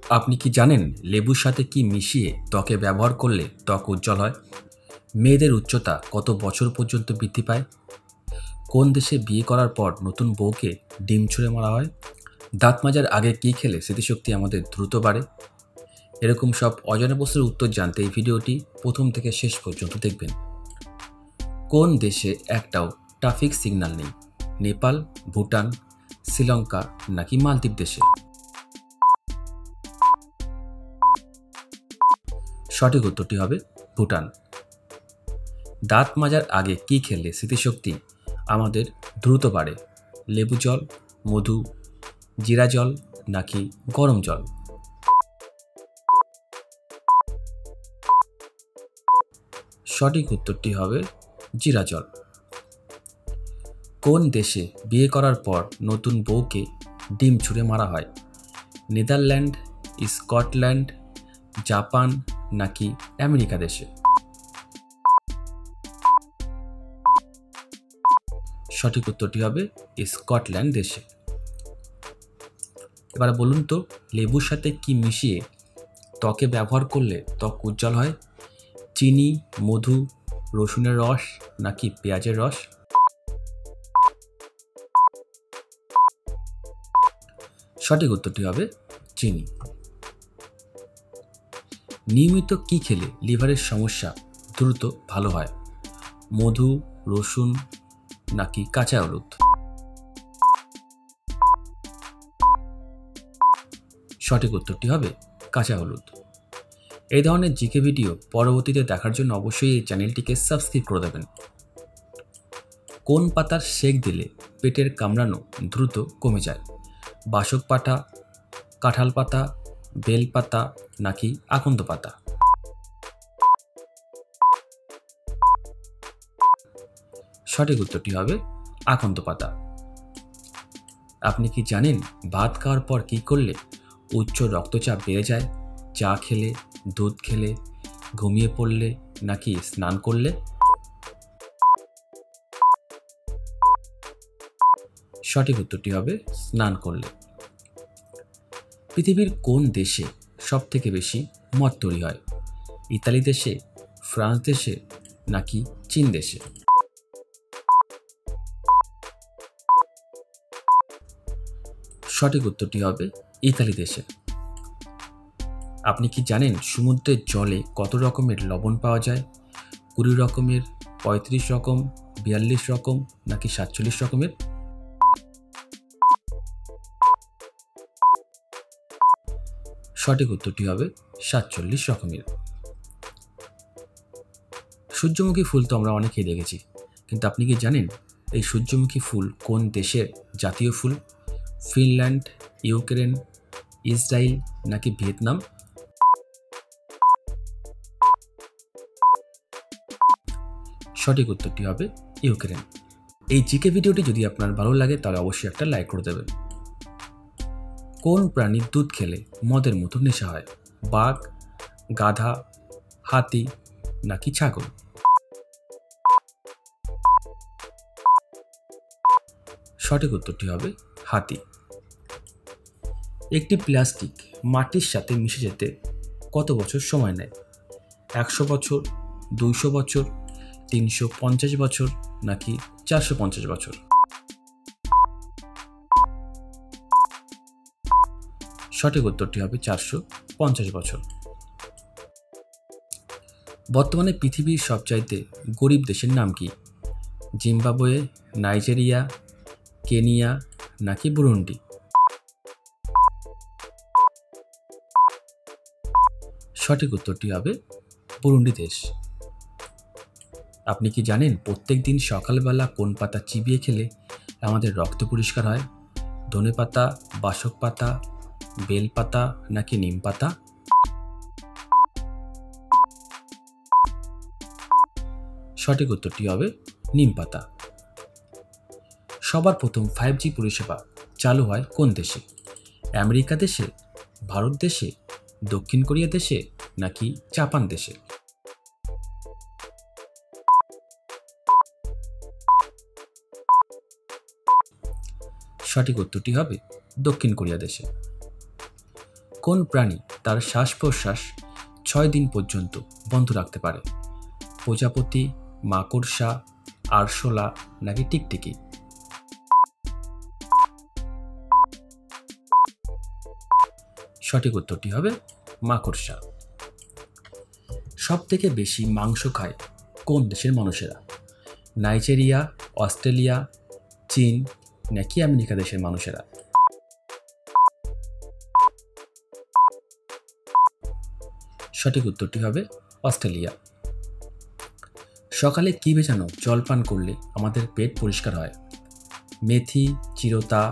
আপনি কি জানেন লেবুর সাথে কি মিশিয়ে ত্বকে ব্যবহার করলে ত্বক উজ্জ্বল হয়? মেয়েদের উচ্চতা কত বছর পর্যন্ত বৃদ্ধি পায়? কোন দেশে বিয়ে করার পর নতুন বউকে ডিম ছুঁড়ে মারা হয়? দাঁত মাজার আগে কী খেলে স্মৃতিশক্তি আমাদের দ্রুত বাড়ে? এরকম সব অজানা প্রশ্নের উত্তর জানতে এই ভিডিওটি প্রথম থেকে শেষ পর্যন্ত দেখবেন। কোন দেশে একটাও ট্রাফিক সিগন্যাল নেই? নেপাল, ভুটান, শ্রীলঙ্কা নাকি মালদ্বীপ দেশে? সঠিক উত্তরটি হবে ভুটান। দাঁত মাজার আগে কী খেলে স্মৃতিশক্তি আমাদের দ্রুত বাড়ে? লেবু জল, মধু, জিরা জল নাকি গরম জল? সঠিক উত্তরটি হবে জিরা জল। কোন দেশে বিয়ে করার পর নতুন বউকে ডিম ছুঁড়ে মারা হয়? নেদারল্যান্ড, স্কটল্যান্ড, জাপান নাকি আমেরিকা দেশে? সঠিক উত্তরটি হবে স্কটল্যান্ড দেশে। এবার বলুন তো, লেবুর সাথে কি মিশিয়ে ত্বকে ব্যবহার করলে ত্বক উজ্জ্বল হয়? চিনি, মধু, রসুনের রস নাকি পেঁয়াজের রস? সঠিক উত্তরটি হবে চিনি। নিয়মিত কি খেলে লিভারের সমস্যা দ্রুত ভালো হয়? মধু, রসুন নাকি কাঁচা হলুদ? সঠিক উত্তরটি হবে কাঁচা হলুদ। এই ধরনের জিকে ভিডিও পরবর্তীতে দেখার জন্য অবশ্যই এই চ্যানেলটিকে সাবস্ক্রাইব করে দেবেন। কোন পাতার সেক দিলে পেটের কামড়ানো দ্রুত কমে যায়? বাসক পাতা, কাঁঠাল পাতা, বেল পাতা নাকি আকন্দ পাতা? সঠিক উত্তরটি হবে আকন্দ পাতা। আপনি কি জানেন ভাত খাওয়ার পর কী করলে উচ্চ রক্তচাপ বেড়ে যায়? চা খেলে, দুধ খেলে, ঘুমিয়ে পড়লে নাকি স্নান করলে? সঠিক উত্তরটি হবে স্নান করলে। পৃথিবীর কোন দেশে সবথেকে বেশি মদ তৈরি হয়? ইতালি দেশে, ফ্রান্স দেশে নাকি চীন দেশে? সঠিক উত্তরটি হবে ইতালি দেশে। আপনি কি জানেন সমুদ্রের জলে কত রকমের লবণ পাওয়া যায়? 20 রকমের, 35 রকম, 42 রকম নাকি 47 রকমের? সঠিক উত্তরটি হবে 47 রকমের। সূর্যমুখী ফুল তো আমরা অনেকেই দেখেছি, কিন্তু আপনি কি জানেন এই সূর্যমুখী ফুল কোন দেশের জাতীয় ফুল? ফিনল্যান্ড, ইউক্রেন, ইসরায়েল নাকি ভিয়েতনাম? সঠিক উত্তরটি হবে ইউক্রেন। এই জিকে ভিডিওটি যদি আপনার ভালো লাগে তাহলে অবশ্যই একটা লাইক করে দেবেন। কোন প্রাণীর দুধ খেলে মদের মতো নেশা হয়? বাঘ, গাধা, হাতি নাকি ছাগল? সঠিক উত্তরটি হবে হাতি। একটি প্লাস্টিক মাটির সাথে মিশে যেতে কত বছর সময় নেয়? 100 বছর, 200 বছর, 350 বছর নাকি 450 বছর? সঠিক উত্তরটি হবে 450 বছর। বর্তমানে পৃথিবীর সবচাইতে গরিব দেশের নাম কি? জিম্বাবুয়ে, নাইজেরিয়া, কেনিয়া নাকি বুরুন্ডি? সঠিক উত্তরটি হবে বুরুন্ডি দেশ। আপনি কি জানেন প্রত্যেক দিন সকালবেলা কোন পাতা চিবিয়ে খেলে আমাদের রক্ত পরিষ্কার হয়? ধনে পাতা, বাসক পাতা, বেল পাতা নাকি নিম পাতা? সঠিক উত্তরটি হবে নিম পাতা। সবার প্রথম 5G পরিষেবা চালু হয় কোন দেশে? আমেরিকা দেশে, ভারত দেশে, দক্ষিণ কোরিয়া দেশে নাকি জাপান দেশে? সঠিক উত্তরটি হবে দক্ষিণ কোরিয়া দেশে। কোন প্রাণী তার শ্বাস প্রশ্বাস 6 দিন পর্যন্ত বন্ধ রাখতে পারে? প্রজাপতি, মাকড়সা, আরশোলা নাকি টিকটিকি? সঠিক উত্তরটি হবে মাকড়সা। সবথেকে বেশি মাংস খায় কোন দেশের মানুষেরা? নাইজেরিয়া, অস্ট্রেলিয়া, চীন নাকি আমেরিকা দেশের মানুষেরা? সঠিক উত্তরটি হবে অস্ট্রেলিয়া। সকালে কি ভেজানো জল পান করলে আমাদের পেট পরিষ্কার হয়? মেথি, চিরতা,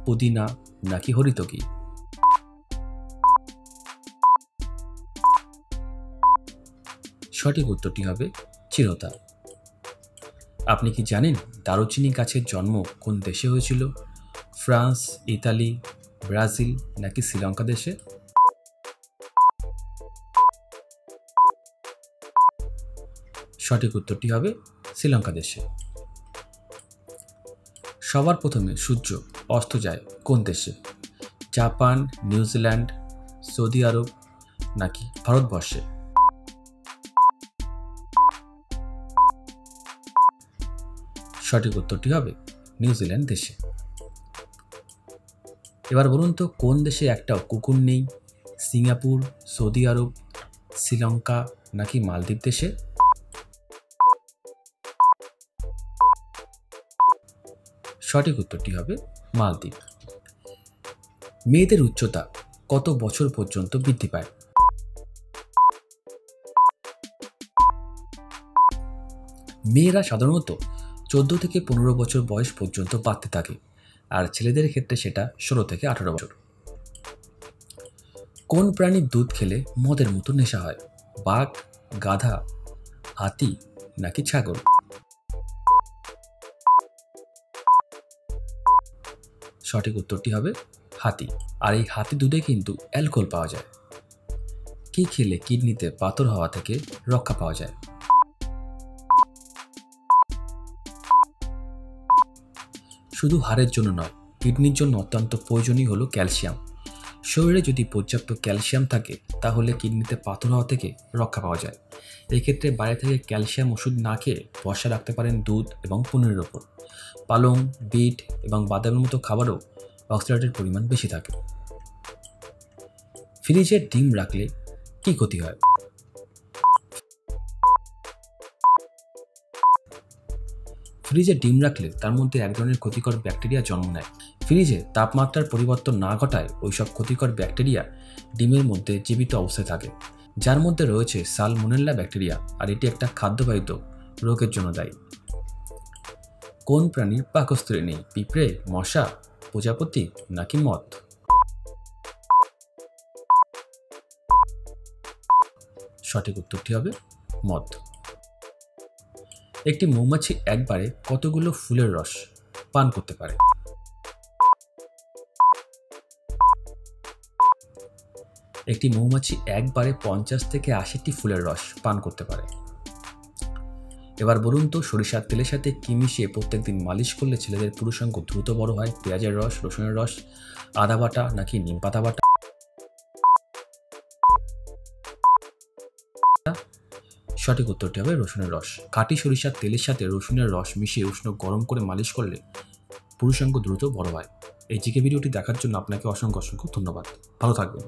পুদিনা নাকি হরিতকি? সঠিক উত্তরটি হবে চিরতা। আপনি কি জানেন দারুচিনি গাছের জন্ম কোন দেশে হয়েছিল? ফ্রান্স, ইতালি, ব্রাজিল নাকি শ্রীলঙ্কা দেশে? সঠিক উত্তরটি হবে শ্রীলঙ্কা দেশে। সবার প্রথমে সূর্য অস্ত যায় কোন দেশে? জাপান, নিউজিল্যান্ড, সৌদি আরব নাকি ভারতবর্ষে? সঠিক উত্তরটি হবে নিউজিল্যান্ড দেশে। এবার বলুন তো কোন দেশে একটাও কুকুর নেই? সিঙ্গাপুর, সৌদি আরব, শ্রীলঙ্কা নাকি মালদ্বীপ দেশে? সঠিক উত্তরটি হবে মালদ্বীপ। মেয়েদের উচ্চতা কত বছর পর্যন্ত বৃদ্ধি পায়? মেয়েরা সাধারণত 14 থেকে 15 বছর বয়স পর্যন্ত বাড়তে থাকে, আর ছেলেদের ক্ষেত্রে সেটা 16 থেকে 18 বছর। কোন প্রাণীর দুধ খেলে মদের মতো নেশা হয়? বাঘ, গাধা, হাতি নাকি ছাগল? সঠিক উত্তরটি হবে হাতি। আর এই হাতি দুধে কিন্তু অ্যালকোহল পাওয়া যায়। কি খেলে কিডনিতে পাথর হওয়া থেকে রক্ষা পাওয়া যায়? শুধু হাড়ের জন্য নয়, কিডনির জন্য অত্যন্ত প্রয়োজনীয় হলো ক্যালসিয়াম। শরীরে যদি পর্যাপ্ত ক্যালসিয়াম থাকে তাহলে কিডনিতে পাথর হওয়া থেকে রক্ষা পাওয়া যায়। এক্ষেত্রে বাইরে থেকে ক্যালসিয়াম ওষুধ না খেয়ে ভরসা রাখতে পারেন দুধ এবং পনিরের ওপর। পালং, বিট এবং বাদামের মতো খাবারও অক্সালেটের পরিমাণ বেশি থাকে। ফ্রিজে ডিম রাখলে কি ক্ষতি হয়? ফ্রিজে ডিম রাখলে তার মধ্যে এক ধরনের ক্ষতিকর ব্যাকটেরিয়া জন্ম নেয়। ফ্রিজে তাপমাত্রার পরিবর্তন না ঘটায় ওইসব ক্ষতিকর ব্যাকটেরিয়া ডিমের মধ্যে জীবিত অবস্থায় থাকে, যার মধ্যে রয়েছে সালমোনেলা ব্যাকটেরিয়া, আর এটি একটা খাদ্যবাহিত রোগের জন্য দায়ী। কোন প্রাণীর পাকস্থলী নেই? পিঁপড়ে, মশা, প্রজাপতি নাকি মথ? সঠিক উত্তরটি হবে মথ। একটি মৌমাছি একবারে কতগুলো ফুলের রস পান করতে পারে? একটি মৌমাছি একবারে 50 থেকে 80টি ফুলের রস পান করতে পারে। এবার বলুন তো সরিষার তেলের সাথে কি মিশিয়ে প্রত্যেকদিন মালিশ করলে ছেলেদের পুরুষাঙ্গ দ্রুত বড় হয়? পেঁয়াজের রস, রসুনের রস, আদা বাটা নাকি নিম পাতা বাটা? সঠিক উত্তরটি হবে রসুনের রস। খাঁটি সরিষার তেলের সাথে রসুনের রস মিশিয়ে উষ্ণ গরম করে মালিশ করলে পুরুষাঙ্গ দ্রুত বড় হয়। এই জিকে ভিডিওটি দেখার জন্য আপনাকে অসংখ্য ধন্যবাদ। ভালো থাকবেন।